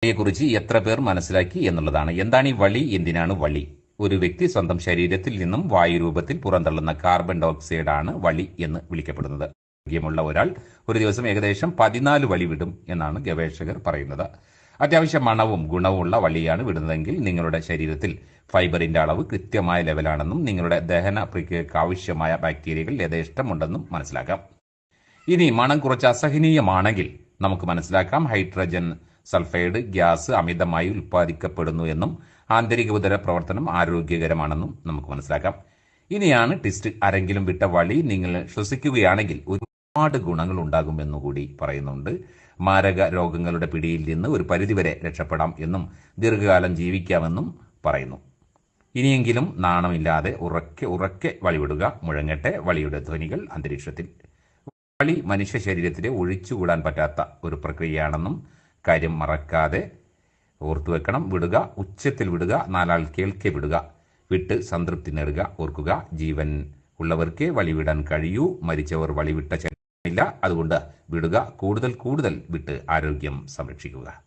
വളിയെക്കുറിച്ച് എത്ര പേർ മനസ്സിലാക്കി എന്നുള്ളതാണ്. എന്താണ് ഈ വളി? എന്തിനാണ് വളി? ഒരു വ്യക്തി സ്വന്തം ശരീരത്തിൽ നിന്നും വായുരൂപത്തിൽ പുറന്തള്ളുന്ന കാർബൺ ഡയോക്സൈഡ് ആണ് വളി എന്ന് വിളിക്കപ്പെടുന്നത്. ആരോഗ്യമുള്ള ഒരാൾ ഒരു ദിവസം ഏകദേശം 14 വളി വിടും എന്നാണ് ഗവേഷകർ പറയുന്നത്. അത്യാവശ്യം മണവും ഗുണവുമുള്ള വളിയാണ് വിടുന്നതെങ്കിൽ നിങ്ങളുടെ ശരീരത്തിൽ ഫൈബറിന്റെ അളവ് കൃത്യമായ ലെവലാണെന്നും നിങ്ങളുടെ ദഹന പ്രക്രിയയ്ക്ക് ആവശ്യമായ ബാക്ടീരിയകൾ യഥേഷ്ടമുണ്ടെന്നും മനസ്സിലാക്കാം. ഇനി മണം കുറച്ച് അസഹനീയമാണെങ്കിൽ നമുക്ക് മനസ്സിലാക്കാം ഹൈഡ്രജൻ സൾഫൈഡ് ഗ്യാസ് അമിതമായി ഉൽപ്പാദിക്കപ്പെടുന്നു എന്നും ആന്തരിക ഉദര പ്രവർത്തനം ആരോഗ്യകരമാണെന്നും നമുക്ക് മനസ്സിലാക്കാം. ഇനിയാണ് ടിസ്റ്റ്. ആരെങ്കിലും വിട്ട വളി നിങ്ങൾ ശ്വസിക്കുകയാണെങ്കിൽ ഒരുപാട് ഗുണങ്ങൾ ഉണ്ടാകുമെന്നുകൂടി പറയുന്നുണ്ട്. മാരക രോഗങ്ങളുടെ പിടിയിൽ നിന്ന് ഒരു പരിധിവരെ രക്ഷപ്പെടാം എന്നും ദീർഘകാലം ജീവിക്കാമെന്നും പറയുന്നു. ഇനിയെങ്കിലും നാണമില്ലാതെ ഉറക്കെ ഉറക്കെ വളിവിടുക. മുഴങ്ങട്ടെ വളിയുടെ ധ്വനികൾ അന്തരീക്ഷത്തിൽ. വളി മനുഷ്യ ശരീരത്തിലെ ഒഴിച്ചുകൂടാൻ പറ്റാത്ത ഒരു പ്രക്രിയയാണെന്നും കാര്യം മറക്കാതെ ഓർത്തുവെക്കണം. വിടുക, ഉച്ചത്തിൽ വിടുക, നാലാൾ കേൾക്കെ വിടുക. വിട്ട് സംതൃപ്തി നേടുക. ഓർക്കുക, ജീവൻ ഉള്ളവർക്കേ വളിവിടാൻ കഴിയൂ. മരിച്ചവർ വളിവിട്ട ചരിത്രമില്ല. അതുകൊണ്ട് വിടുക, കൂടുതൽ വിട്ട് ആരോഗ്യം സംരക്ഷിക്കുക.